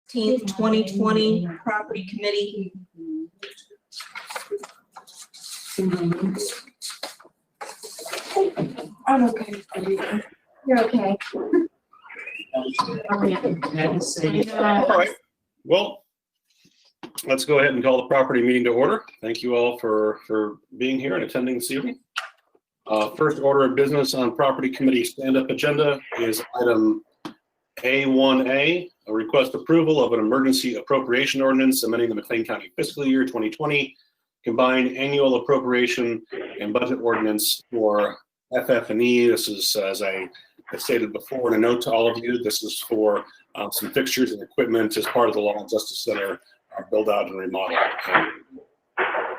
2020 Property Committee. I'm okay. You're okay. All right. Well, let's go ahead and call the property meeting to order. Thank you all for being here and attending this evening. First order of business on property committee stand-up agenda is item A1A, a request approval of an emergency appropriation ordinance amending the McLean County fiscal year 2020 combined annual appropriation and budget ordinance for FF&E. This is, as I stated before in a note to all of you, this is for some fixtures and equipment as part of the Law and Justice Center build out and remodel.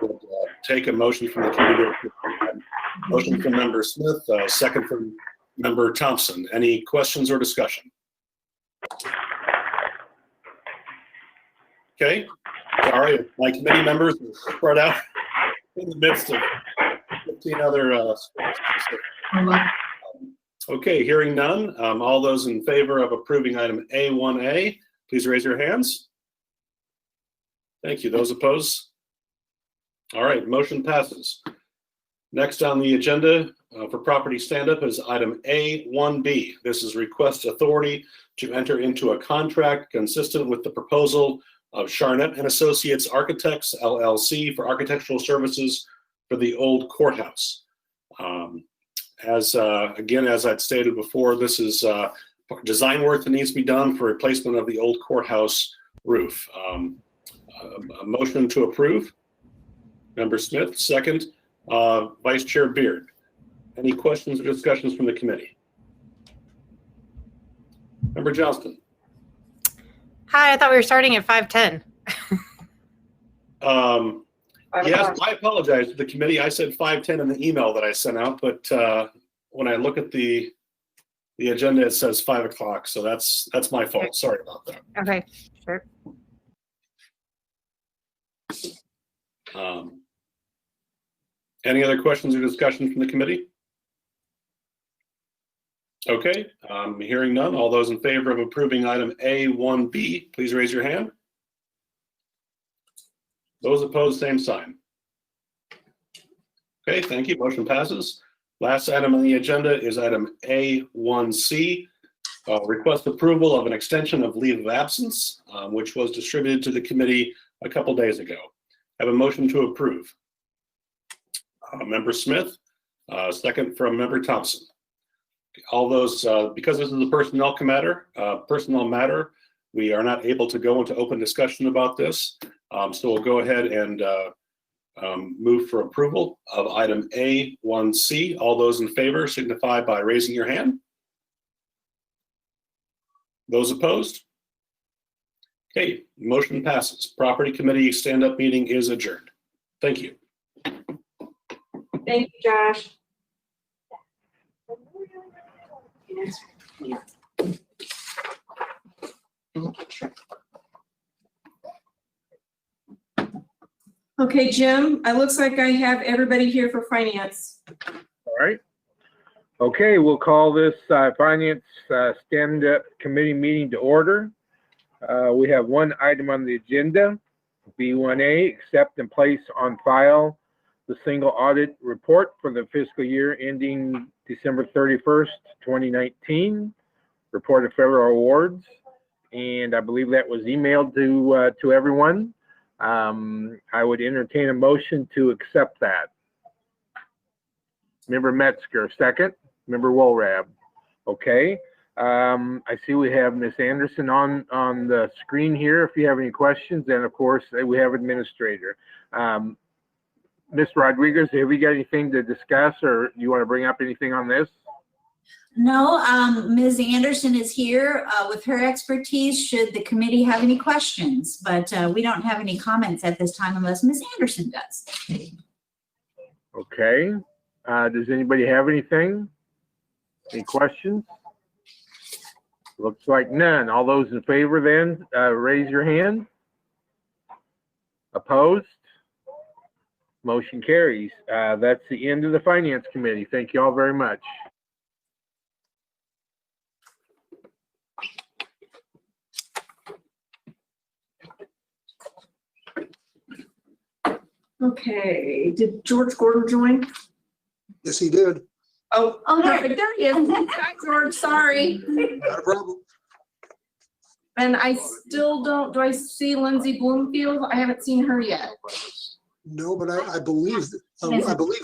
We'll take a motion from the committee. Motion from member Smith, second from member Thompson. Any questions or discussion? Okay. Sorry, my committee members are spread out in the midst of 15 other okay, hearing none. All those in favor of approving item A1A, please raise your hands. Thank you. Those opposed? All right, motion passes. Next on the agenda for property stand-up is item A1B. This is request authority to enter into a contract consistent with the proposal of Charnett and Associates Architects, LLC, for architectural services for the old courthouse. Again, as I'd stated before, this is design work that needs to be done for replacement of the old courthouse roof. A motion to approve. Member Smith, second. Vice Chair Beard. Any questions or discussions from the committee? Member Johnston. Hi, I thought we were starting at 5:10. Yes, I apologize to the committee. I said 5:10 in the email that I sent out, but when I look at the agenda, it says 5 o'clock. So that's my fault. Sorry about that. Okay, sure. Any other questions or discussion from the committee? Okay, hearing none. All those in favor of approving item A1B, please raise your hand. Those opposed, same sign. Okay, thank you. Motion passes. Last item on the agenda is item A1C, request approval of an extension of leave of absence, which was distributed to the committee a couple days ago. Have a motion to approve. Member Smith, second from member Thompson. All those, because this is a personnel matter, we are not able to go into open discussion about this. So we'll go ahead and move for approval of item A1C. All those in favor signify by raising your hand. Those opposed? Okay, motion passes. Property committee stand-up meeting is adjourned. Thank you. Thank you, Josh. Okay, Jim, it looks like I have everybody here for finance. All right. Okay, we'll call this finance stand-up committee meeting to order. We have one item on the agenda, B1A, accept and place on file the single audit report for the fiscal year ending December 31st, 2019, report of federal awards. And I believe that was emailed to everyone. I would entertain a motion to accept that. Member Metzger, second. Member Wolrab. Okay. I see we have Ms. Anderson on the screen here. If you have any questions, and of course we have administrator. Ms. Rodriguez, have you got anything to discuss, or do you want to bring up anything on this? No, Ms. Anderson is here with her expertise should the committee have any questions, but we don't have any comments at this time unless Ms. Anderson does. Okay. Does anybody have anything? Any questions? Looks like none. All those in favor then, raise your hand. Opposed? Motion carries. That's the end of the Finance Committee. Thank you all very much. Okay, did George Gordon join? Yes, he did. Oh, Oh, there. perfect, there he is. Hi, George, sorry. Not a problem. And I still don't, do I see Lindsay Bloomfield? I haven't seen her yet. No, but I believe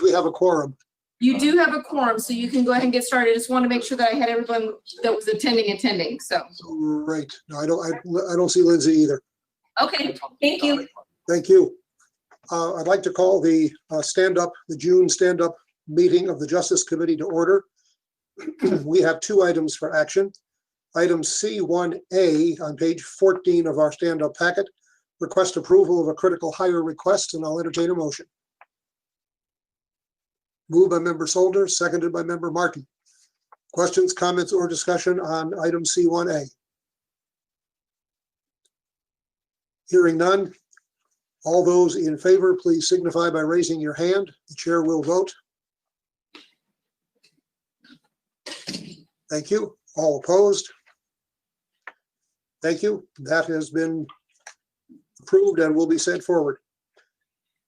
we have a quorum. You do have a quorum, so you can go ahead and get started. I just want to make sure that I had everyone that was attending, so. Right. No, I don't see Lindsay either. Okay, thank you. Thank you. I'd like to call the June stand-up meeting of the Justice Committee to order. We have two items for action. Item C1A on page 14 of our stand-up packet, request approval of a critical hire request, and I'll entertain a motion. Moved by member Solder, seconded by member Martin. Questions, comments, or discussion on item C1A? Hearing none. All those in favor, please signify by raising your hand. The chair will vote. Thank you. All opposed? Thank you. That has been approved and will be sent forward.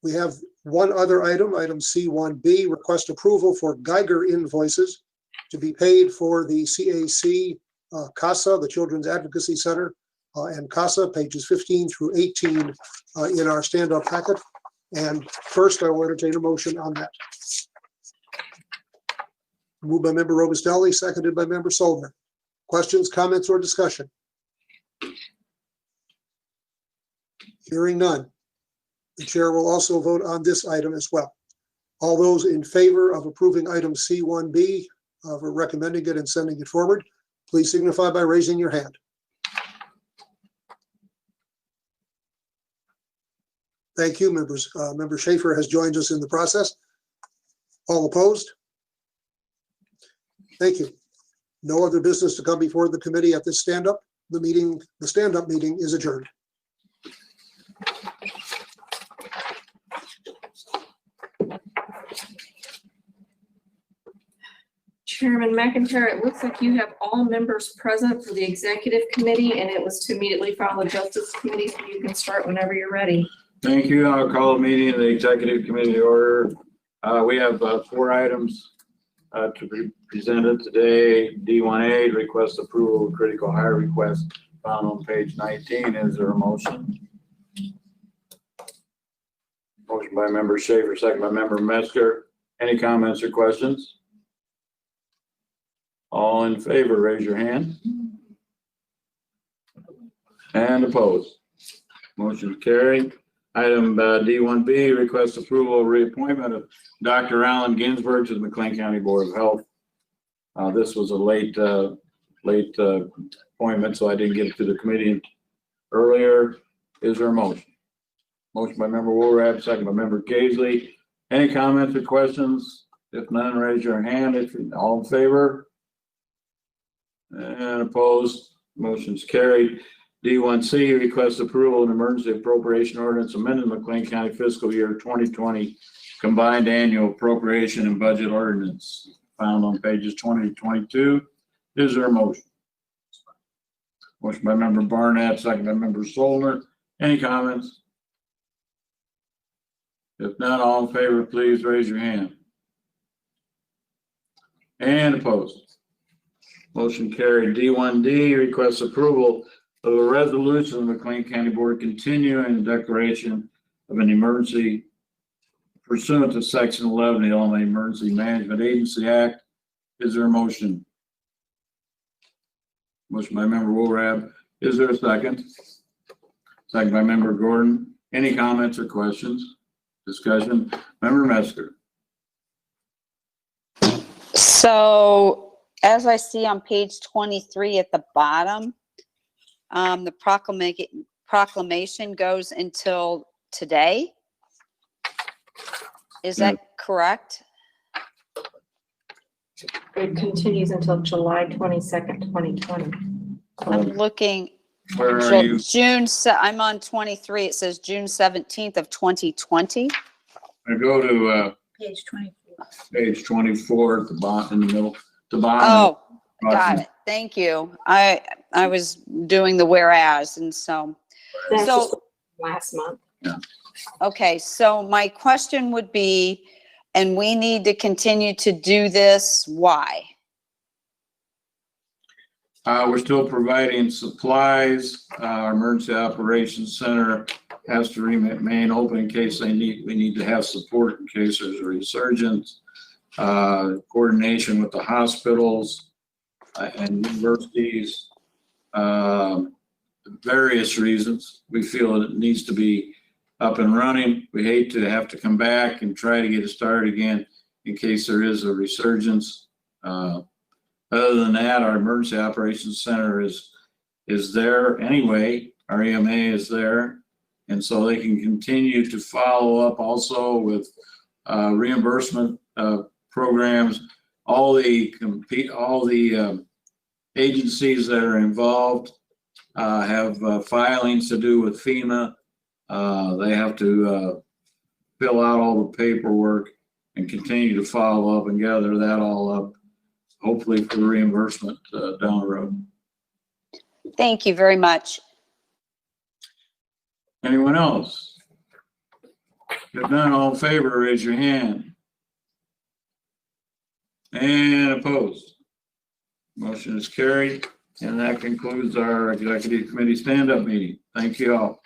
We have one other item, item C1B, request approval for Geiger invoices to be paid for the CAC CASA, the Children's Advocacy Center, and CASA, pages 15 through 18 in our stand-up packet. And first, I will entertain a motion on that. Moved by member Robustelli, seconded by member Soldner. Questions, comments, or discussion? Hearing none. The chair will also vote on this item as well. All those in favor of approving item C1B, for recommending it and sending it forward, please signify by raising your hand. Thank you, members. Member Schaefer has joined us in the process. All opposed? Thank you. No other business to come before the committee at this stand-up. The stand-up meeting is adjourned. Chairman McIntyre, it looks like you have all members present for the executive committee, and it was to immediately follow the Justice Committee, so you can start whenever you're ready. Thank you. I'll call a meeting of the executive committee to order. We have 4 items to be presented today. D1A, request approval of critical hire request found on page 19. Is there a motion? Motion by member Schaefer, second by member Metzger. Any comments or questions? All in favor, raise your hand. And opposed. Motion carried. Item D1B, request approval of reappointment of Dr. Alan Ginsberg to the McLean County Board of Health. This was a late appointment, so I didn't get it to the committee earlier. Is there a motion? Motion by member Woolrab, second by member Gaisley. Any comments or questions? If none, raise your hand. If all in favor and opposed, motion's carried. D1C, request approval of an emergency appropriation ordinance amending McLean County fiscal year 2020 combined annual appropriation and budget ordinance found on pages 20 to 22. Is there a motion? Motion by member Barnett, second by member Solner. Any comments? If not, all in favor, please raise your hand. And opposed. Motion carried. D1D, request approval of a resolution of the McLean County Board continuing the declaration of an emergency pursuant to section 11 of the Illinois Emergency Management Agency Act. Is there a motion? Motion by member Woolrab. Is there a second? Second by member Gordon. Any comments or questions? Discussion? Member Metzger. So as I see on page 23 at the bottom, the proclamation goes until today. Is that correct? It continues until July 22nd, 2020. I'm looking, Where are you? I'm on 23. It says June 17th of 2020. I go to Page 24. page 24 at the bottom, in the middle, the bottom. Oh, got it. Thank you. I was doing the whereas, and so That's So- just last month. Okay, so my question would be, and we need to continue to do this, why? We're still providing supplies. Our Emergency Operations Center has to remain open in case we need to have support in case there's a resurgence. Coordination with the hospitals and universities. Various reasons. We feel it needs to be up and running. We hate to have to come back and try to get it started again in case there is a resurgence. Other than that, our Emergency Operations Center is there anyway. Our EMA is there. And so they can continue to follow up also with reimbursement programs. All the agencies that are involved have filings to do with FEMA. They have to fill out all the paperwork and continue to follow up and gather that all up, hopefully for reimbursement down the road. Thank you very much. Anyone else? If none, all in favor, raise your hand. And opposed? Motion is carried. And that concludes our Executive Committee stand-up meeting. Thank you all.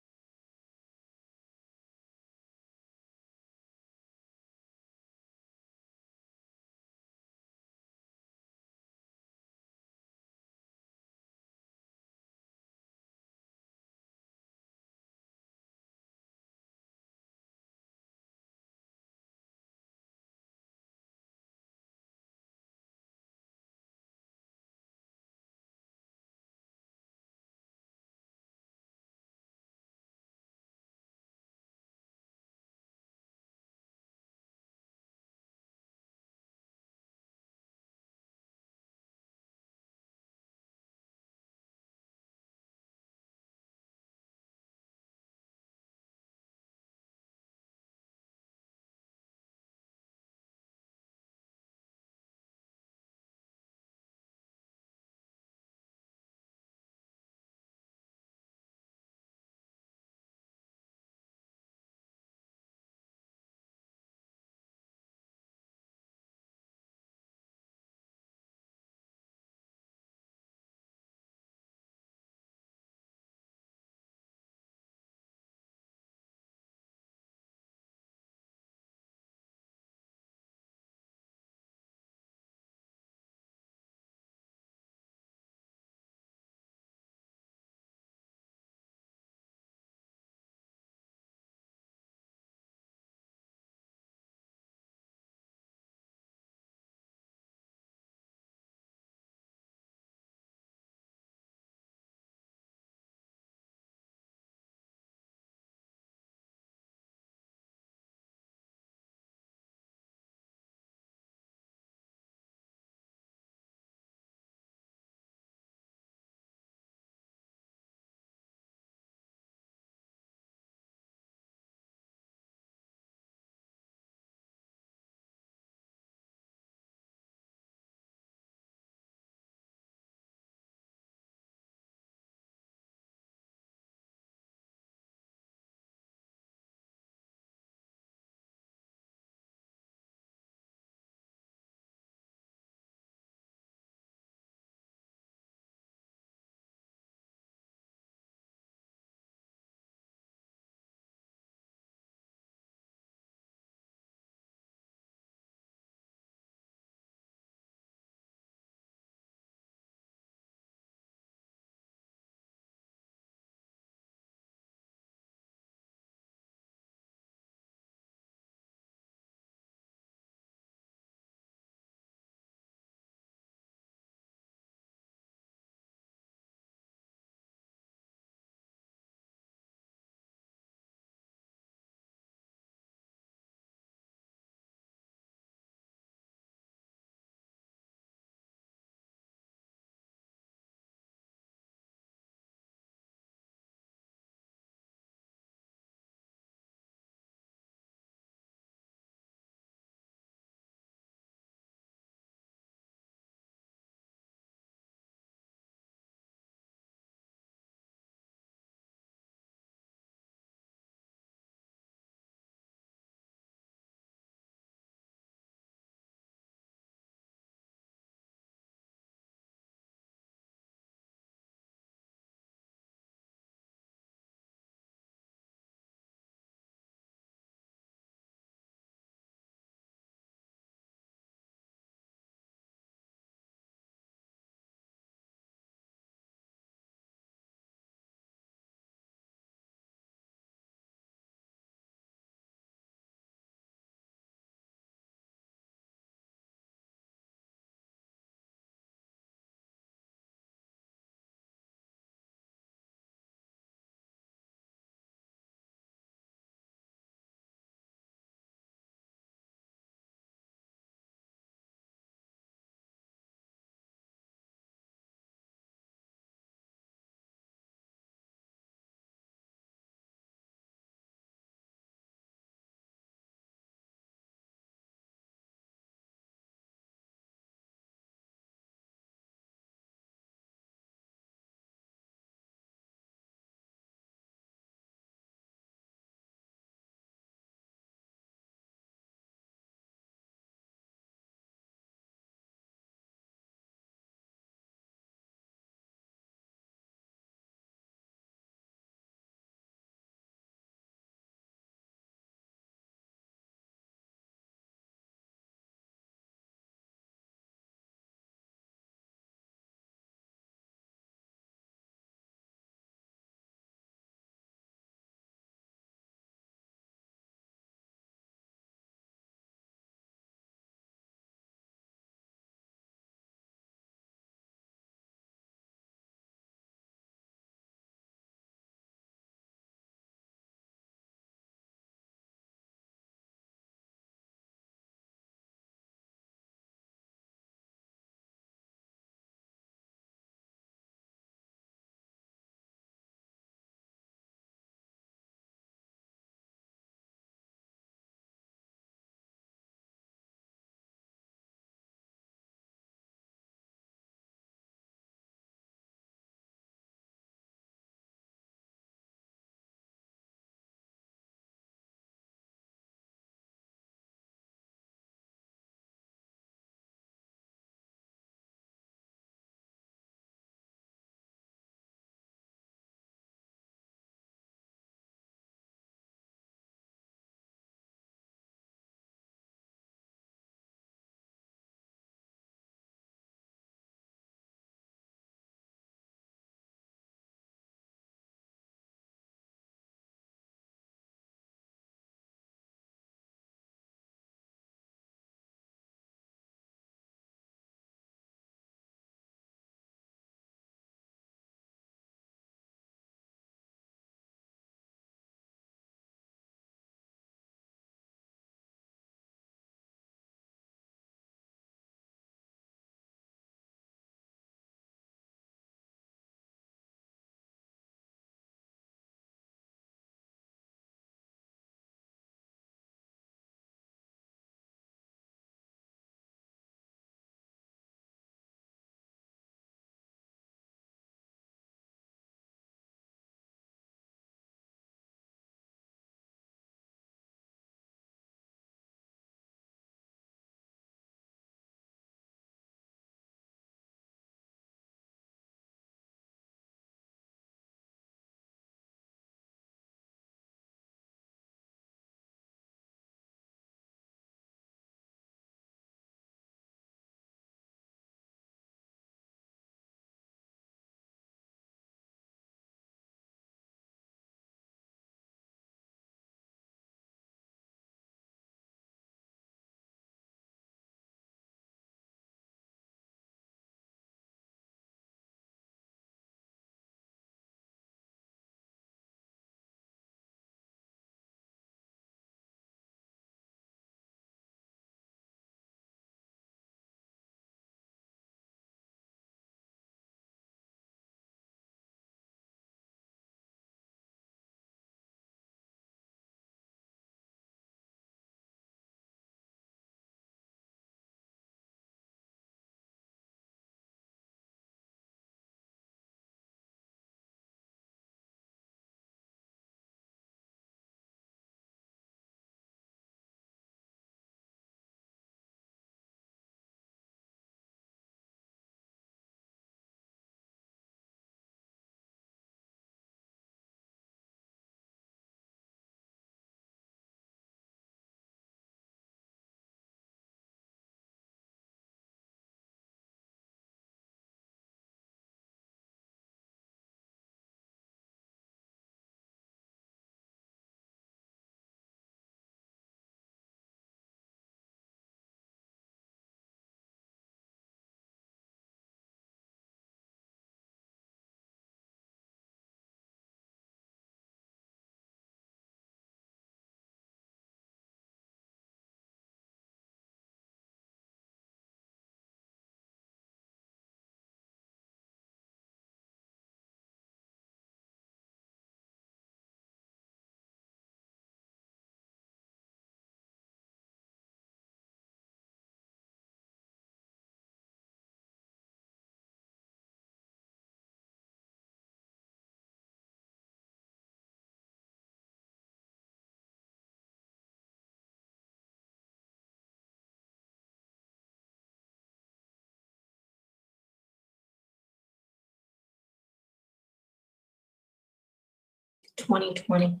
2020.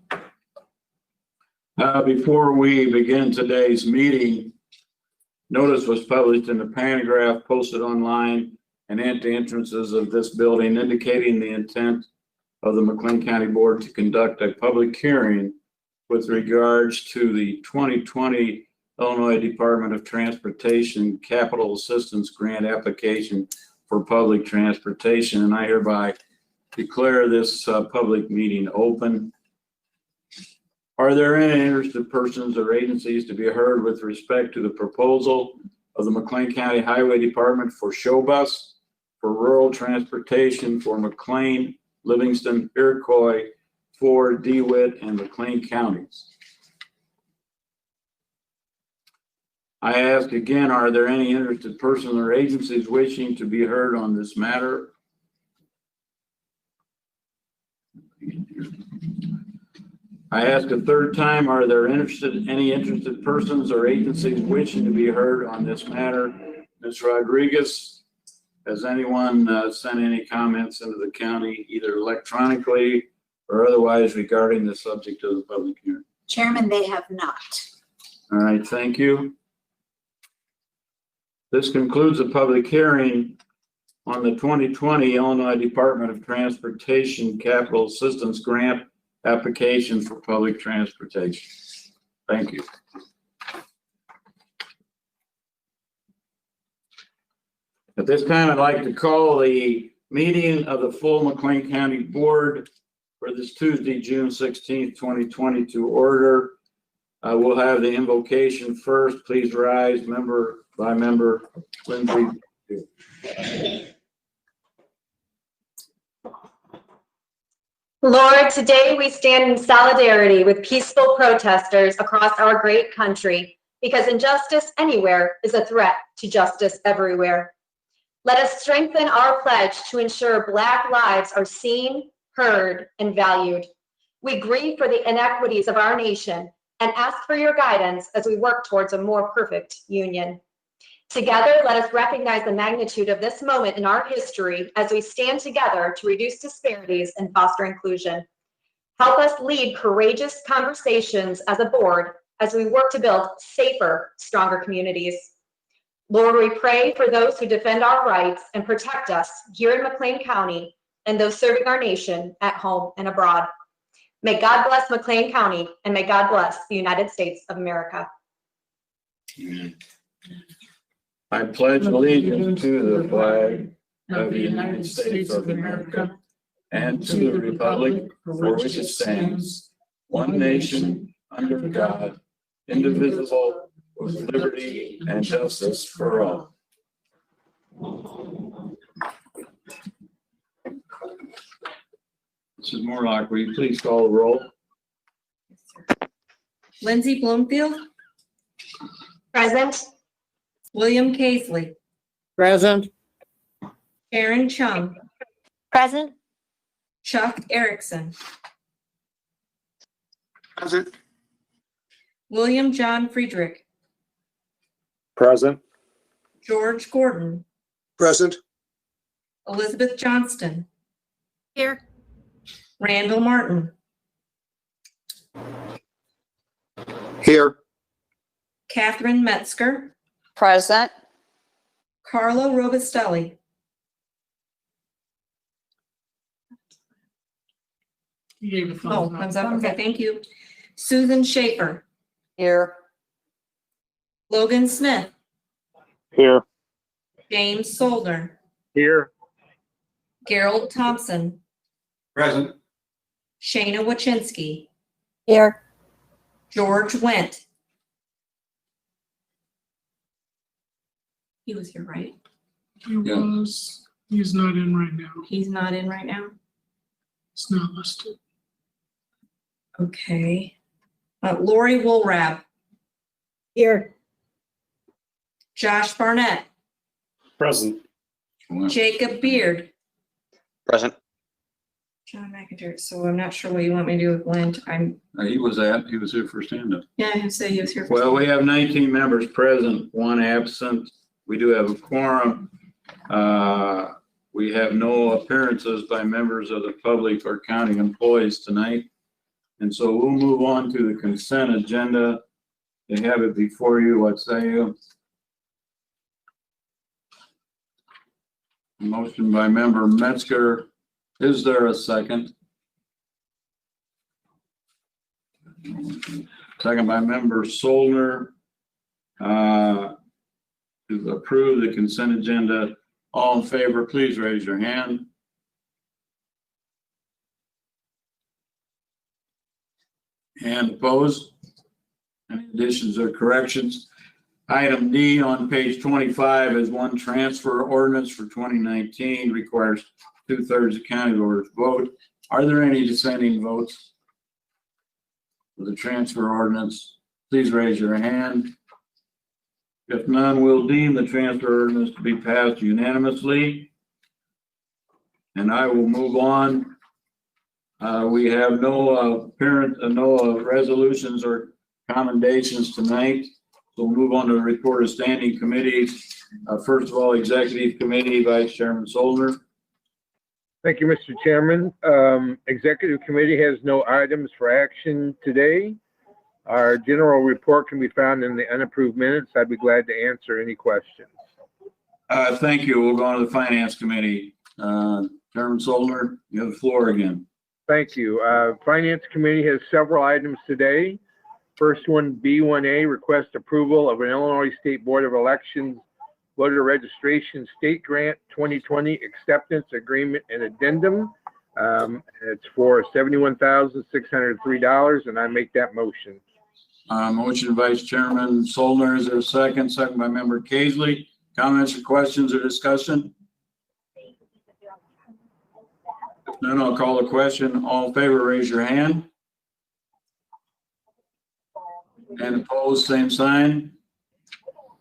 Before we begin today's meeting, notice was published in the Pantograph, posted online, and at the entrances of this building indicating the intent of the McLean County Board to conduct a public hearing with regards to the 2020 Illinois Department of Transportation Capital Assistance Grant application for public transportation. And I hereby declare this public meeting open. Are there any interested persons or agencies to be heard with respect to the proposal of the McLean County Highway Department for show bus for rural transportation for McLean, Livingston, Iroquois, Ford, DeWitt, and McLean counties? I ask again, are there any interested persons or agencies wishing to be heard on this matter? I ask a third time, are there any interested persons or agencies wishing to be heard on this matter? Ms. Rodriguez, has anyone sent any comments into the county, either electronically or otherwise, regarding the subject of the public hearing? Chairman, they have not. All right, thank you. This concludes the public hearing on the 2020 Illinois Department of Transportation Capital Assistance Grant application for public transportation. Thank you. At this time, I'd like to call the meeting of the full McLean County Board for this Tuesday, June 16th, 2020 to order. We'll have the invocation first. Please rise, member by member. Lindsay. Lord, today we stand in solidarity with peaceful protesters across our great country because injustice anywhere is a threat to justice everywhere. Let us strengthen our pledge to ensure Black lives are seen, heard, and valued. We grieve for the inequities of our nation and ask for your guidance as we work towards a more perfect union. Together, let us recognize the magnitude of this moment in our history as we stand together to reduce disparities and foster inclusion. Help us lead courageous conversations as a board as we work to build safer, stronger communities. Lord, we pray for those who defend our rights and protect us here in McLean County and those serving our nation at home and abroad. May God bless McLean County and may God bless the United States of America. Amen. I pledge allegiance to the flag of the United States of America and to the republic for which it stands, one nation, under God, indivisible, with liberty and justice for all. Mrs. Morlock, will you please call the roll? Lindsay Bloomfield, Present. William Casely, Present. Sharon Chung, Present. Chuck Erickson, Present. William John Friedrich, Present. George Gordon, Present. Elizabeth Johnston, Here. Randall Martin, Here. Catherine Metzger, Present. Carlo Robustelli, oh, thumbs up, okay, thank you. Susan Schaefer, Here. Logan Smith, Here. James Soldner, Here. Gerald Thompson, Present. Shayna Wachinski, Here. George Wendt. He was here, right? He was, he's not in right now. He's not in right now? It's not listed. Okay. Lori Woolrab, Here. Josh Barnett, Present. Jacob Beard, Present. John McIntyre. So I'm not sure what you want me to do with Glenn. He was here for stand-up. Yeah, I say he was here. Well, we have 19 members present, one absent. We do have a quorum. We have no appearances by members of the public or county employees tonight. And so we'll move on to the consent agenda. They have it before you. What say you? Motion by member Metzger. Is there a second? Second by member Solner. To approve the consent agenda. All in favor, please raise your hand. And opposed? Any additions or corrections? Item D on page 25 is one transfer ordinance for 2019, requires 2/3 of county voters vote. Are there any dissenting votes for the transfer ordinance? Please raise your hand. If none, we'll deem the transfer ordinance to be passed unanimously. And I will move on. We have no resolutions or commendations tonight. So we'll move on to the report of standing committees. First of all, Executive Committee, Vice Chairman Solner. Thank you, Mr. Chairman. Executive Committee has no items for action today. Our general report can be found in the unapproved minutes. I'd be glad to answer any questions. Thank you. We'll go on to the Finance Committee. Chairman Solner, you have the floor again. Thank you. Finance Committee has several items today. First one, B1A, request approval of an Illinois State Board of Elections voter registration state grant 2020 acceptance agreement and addendum. It's for $71,603, and I make that motion. Motion Vice Chairman Solner. Is there a second? Second by member Casely. Comments or questions or discussion? If none, I'll call the question. All in favor, raise your hand. And opposed, same sign.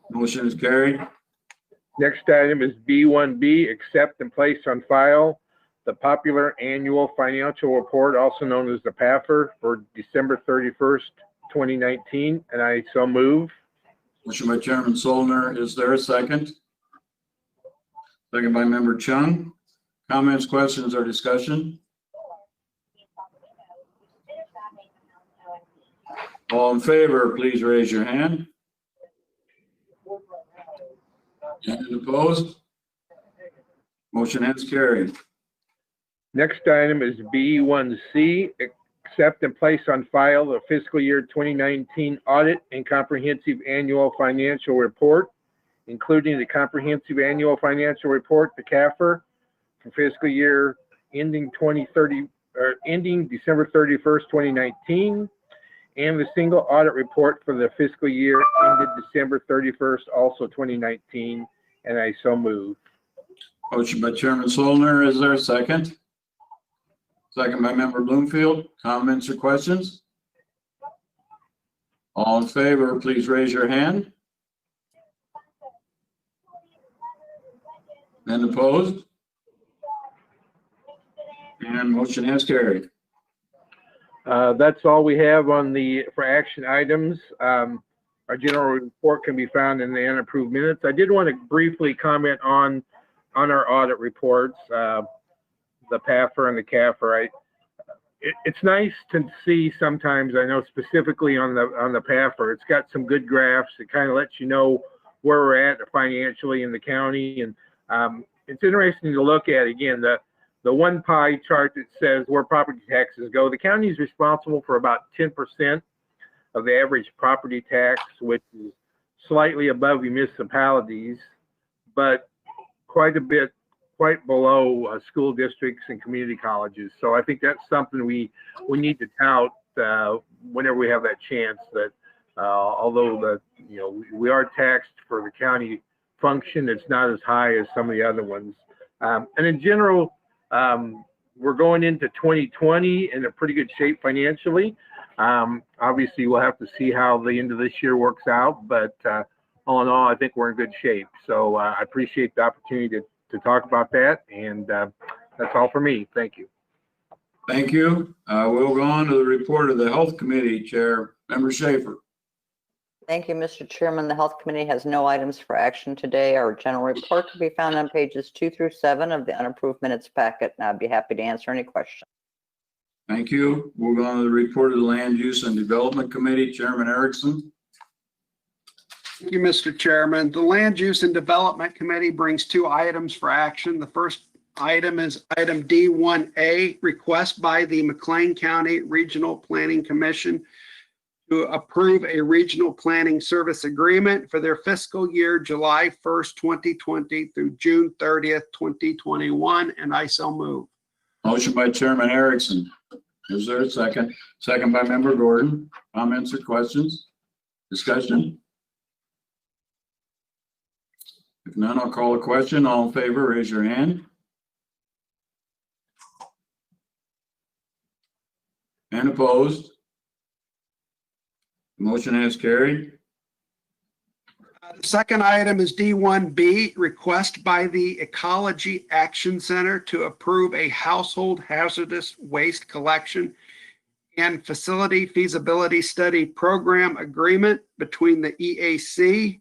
Motion is carried. Next item is B1B, accept and place on file the popular annual financial report, also known as the PAFR, for December 31st, 2019, and I so move. Motion by Chairman Solner. Is there a second? Second by member Chung. Comments, questions, or discussion? All in favor, please raise your hand. And opposed? Motion has carried. Next item is B1C, accept and place on file the fiscal year 2019 audit and comprehensive annual financial report, including the comprehensive annual financial report, the CAFR, for fiscal year ending December 31st, 2019, and the single audit report for the fiscal year ended December 31st, also 2019, and I so move. Motion by Chairman Solner. Is there a second? Second by member Bloomfield. Comments or questions? All in favor, please raise your hand. And opposed? And motion has carried. That's all we have for action items. Our general report can be found in the unapproved minutes. I did want to briefly comment on our audit reports, the PAFR and the CAFR. It's nice to see sometimes, I know specifically on the PAFR, it's got some good graphs. It kind of lets you know where we're at financially in the county. And it's interesting to look at, again, the one pie chart that says where property taxes go. The county is responsible for about 10% of the average property tax, which is slightly above the municipalities, but quite below school districts and community colleges. So I think that's something we need to tout whenever we have that chance, that although we are taxed for the county function, it's not as high as some of the other ones. And in general, we're going into 2020 in a pretty good shape financially. Obviously, we'll have to see how the end of this year works out, but all in all, I think we're in good shape. So I appreciate the opportunity to talk about that, and that's all for me. Thank you. Thank you. We'll go on to the report of the Health Committee Chair, Member Schaefer. Thank you, Mr. Chairman. The Health Committee has no items for action today. Our general report can be found on pages 2 through 7 of the unapproved minutes packet, and I'd be happy to answer any questions. Thank you. We'll go on to the report of the Land Use and Development Committee. Chairman Erickson. Thank you, Mr. Chairman. The Land Use and Development Committee brings two items for action. The first item is item D1A, request by the McLean County Regional Planning Commission to approve a regional planning service agreement for their fiscal year July 1st, 2020 through June 30th, 2021, and I so move. Motion by Chairman Erickson. Is there a second? Second by Member Gordon. Comments or questions? Discussion? If none, I'll call a question. All in favor, raise your hand. And opposed? Motion has carried. The second item is D1B, request by the Ecology Action Center to approve a household hazardous waste collection and facility feasibility study program agreement between the EAC,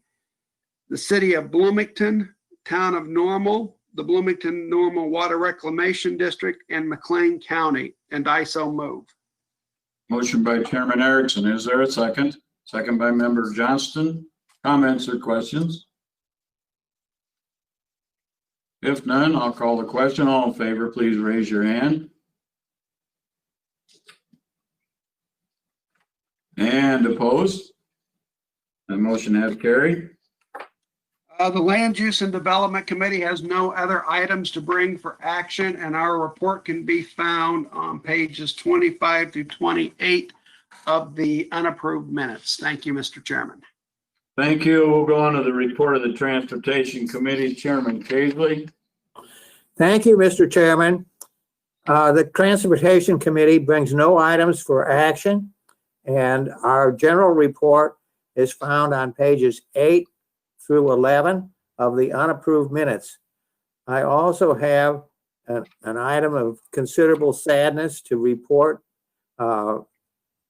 the City of Bloomington, Town of Normal, the Bloomington Normal Water Reclamation District, and McLean County, and I so move. Motion by Chairman Erickson. Is there a second? Second by Member Johnston. Comments or questions? If none, I'll call the question. All in favor, please raise your hand. And opposed? The motion has carried. The Land Use and Development Committee has no other items to bring for action, and our report can be found on pages 25 through 28 of the unapproved minutes. Thank you, Mr. Chairman. Thank you. We'll go on to the report of the Transportation Committee. Chairman Casely. Thank you, Mr. Chairman. The Transportation Committee brings no items for action, and our general report is found on pages 8 through 11 of the unapproved minutes. I also have an item of considerable sadness to report.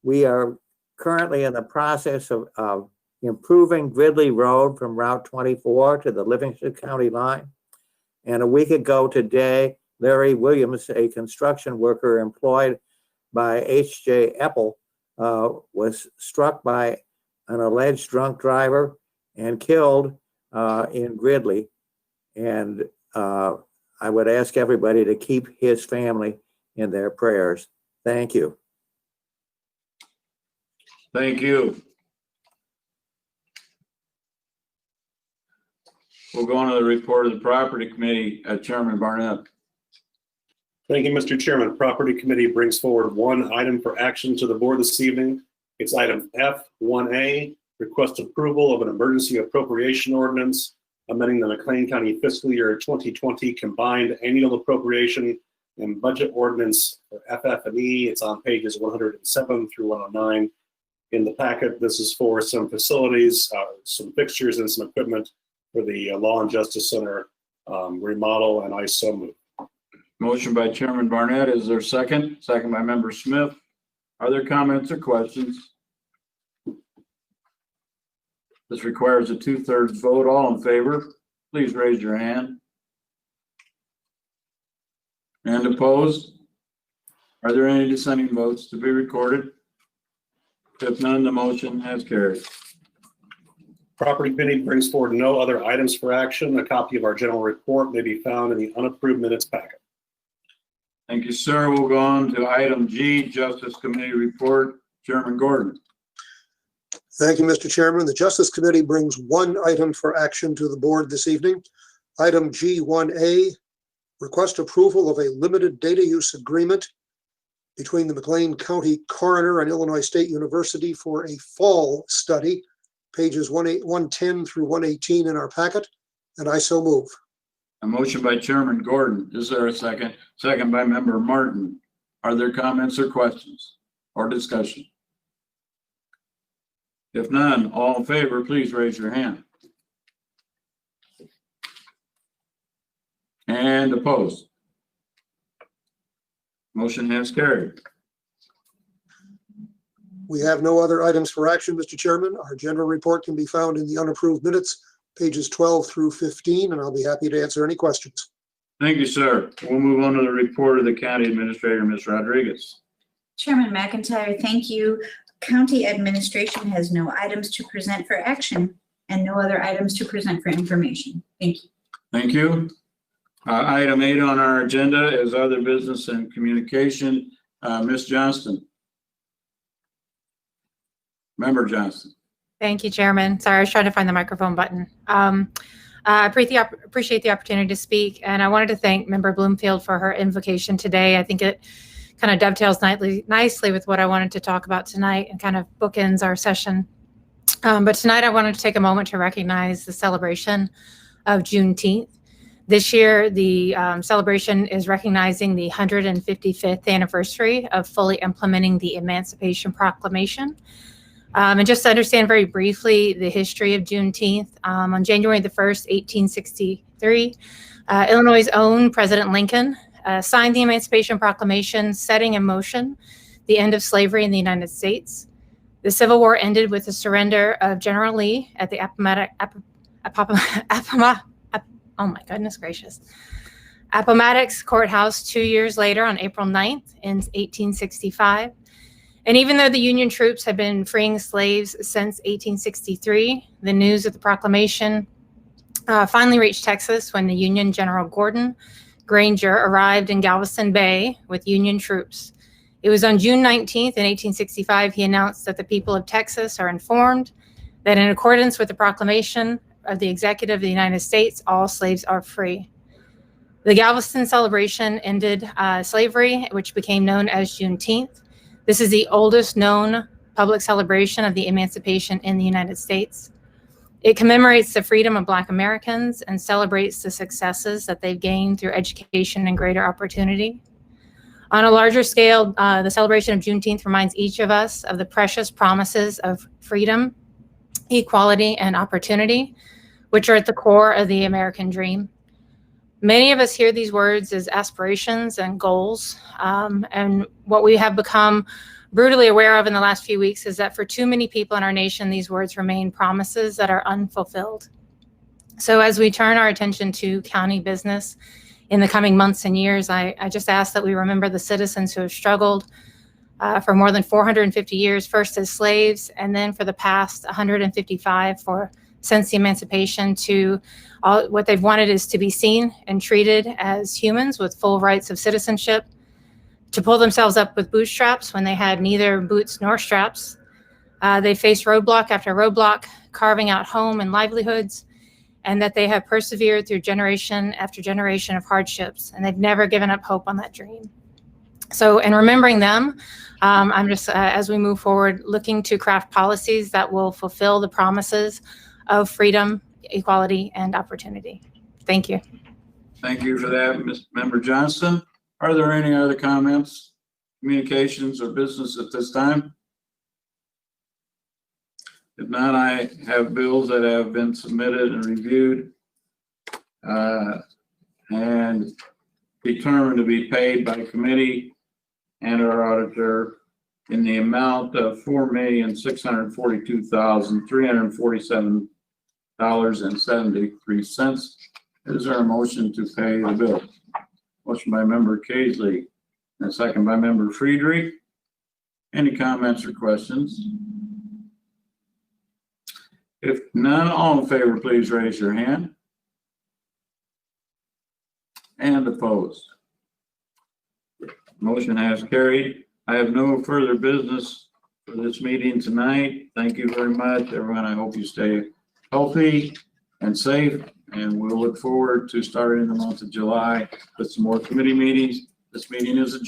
We are currently in the process of improving Gridley Road from Route 24 to the Livingston County line. And a week ago today, Larry Williams, a construction worker employed by H.J. Eppel, was struck by an alleged drunk driver and killed in Gridley. And I would ask everybody to keep his family in their prayers. Thank you. Thank you. We'll go on to the report of the Property Committee. Chairman Barnett. Thank you, Mr. Chairman. Property Committee brings forward one item for action to the board this evening. It's item F1A, request approval of an emergency appropriation ordinance amending the McLean County fiscal year 2020 combined annual appropriation and budget ordinance for FF&E. It's on pages 107 through 109 in the packet. This is for some facilities, some fixtures and some equipment for the Law and Justice Center remodel, and I so move. Motion by Chairman Barnett. Is there a second? Second by Member Smith. Are there comments or questions? This requires a 2/3 vote. All in favor, please raise your hand. And opposed? Are there any dissenting votes to be recorded? If none, the motion has carried. Property Committee brings forward no other items for action. A copy of our general report may be found in the unapproved minutes packet. Thank you, sir. We'll go on to item G, Justice Committee report. Chairman Gordon. Thank you, Mr. Chairman. The Justice Committee brings one item for action to the board this evening. Item G1A, request approval of a limited data use agreement between the McLean County Coroner and Illinois State University for a fall study, pages 110 through 118 in our packet, and I so move. A motion by Chairman Gordon. Is there a second? Second by Member Martin. Are there comments or questions or discussion? If none, all in favor, please raise your hand. And opposed? Motion has carried. We have no other items for action, Mr. Chairman. Our general report can be found in the unapproved minutes, pages 12 through 15, and I'll be happy to answer any questions. Thank you, sir. We'll move on to the report of the County Administrator, Ms. Rodriguez. Chairman McIntyre, thank you. County administration has no items to present for action and no other items to present for information. Thank you. Thank you. Item 8 on our agenda is other business and communication. Ms. Johnston. Member Johnston. Thank you, Chairman. Sorry, I was trying to find the microphone button. I appreciate the opportunity to speak, and I wanted to thank Member Bloomfield for her invocation today. I think it kind of dovetails nicely with what I wanted to talk about tonight and kind of bookends our session. But tonight I wanted to take a moment to recognize the celebration of Juneteenth. This year, the celebration is recognizing the 155th anniversary of fully implementing the Emancipation Proclamation. And just to understand very briefly the history of Juneteenth, on January the 1st, 1863, Illinois' own President Lincoln signed the Emancipation Proclamation, setting in motion the end of slavery in the United States. The Civil War ended with the surrender of General Lee at the Appomattox Courthouse 2 years later on April 9th in 1865. And even though the Union troops had been freeing slaves since 1863, the news of the proclamation finally reached Texas when the Union General Gordon Granger arrived in Galveston Bay with Union troops. It was on June 19th in 1865 he announced that the people of Texas are informed that in accordance with the proclamation of the Executive of the United States, all slaves are free. The Galveston Celebration ended slavery, which became known as Juneteenth. This is the oldest known public celebration of the emancipation in the United States. It commemorates the freedom of Black Americans and celebrates the successes that they've gained through education and greater opportunity. On a larger scale, the celebration of Juneteenth reminds each of us of the precious promises of freedom, equality, and opportunity, which are at the core of the American dream. Many of us hear these words as aspirations and goals, and what we have become brutally aware of in the last few weeks is that for too many people in our nation, these words remain promises that are unfulfilled. So as we turn our attention to county business in the coming months and years, I just ask that we remember the citizens who have struggled for more than 450 years, first as slaves, and then for the past 155 since the emancipation. To all, what they've wanted is to be seen and treated as humans with full rights of citizenship, to pull themselves up with bootstraps when they had neither boots nor straps. They faced roadblock after roadblock, carving out home and livelihoods, and that they have persevered through generation after generation of hardships, and they've never given up hope on that dream. So in remembering them, I'm just, as we move forward, looking to craft policies that will fulfill the promises of freedom, equality, and opportunity. Thank you. Thank you for that, Ms. Member Johnston. Are there any other comments, communications, or business at this time? If not, I have bills that have been submitted and reviewed and determined to be paid by committee and our auditor in the amount of $4,642,347.73. Is there a motion to pay the bill? Motion by Member Casely and a second by Member Friedrich. Any comments or questions? If none, all in favor, please raise your hand. And opposed. Motion has carried. I have no further business for this meeting tonight. Thank you very much, everyone. I hope you stay healthy and safe, and we'll look forward to starting the month of July with some more committee meetings. This meeting is adjourned.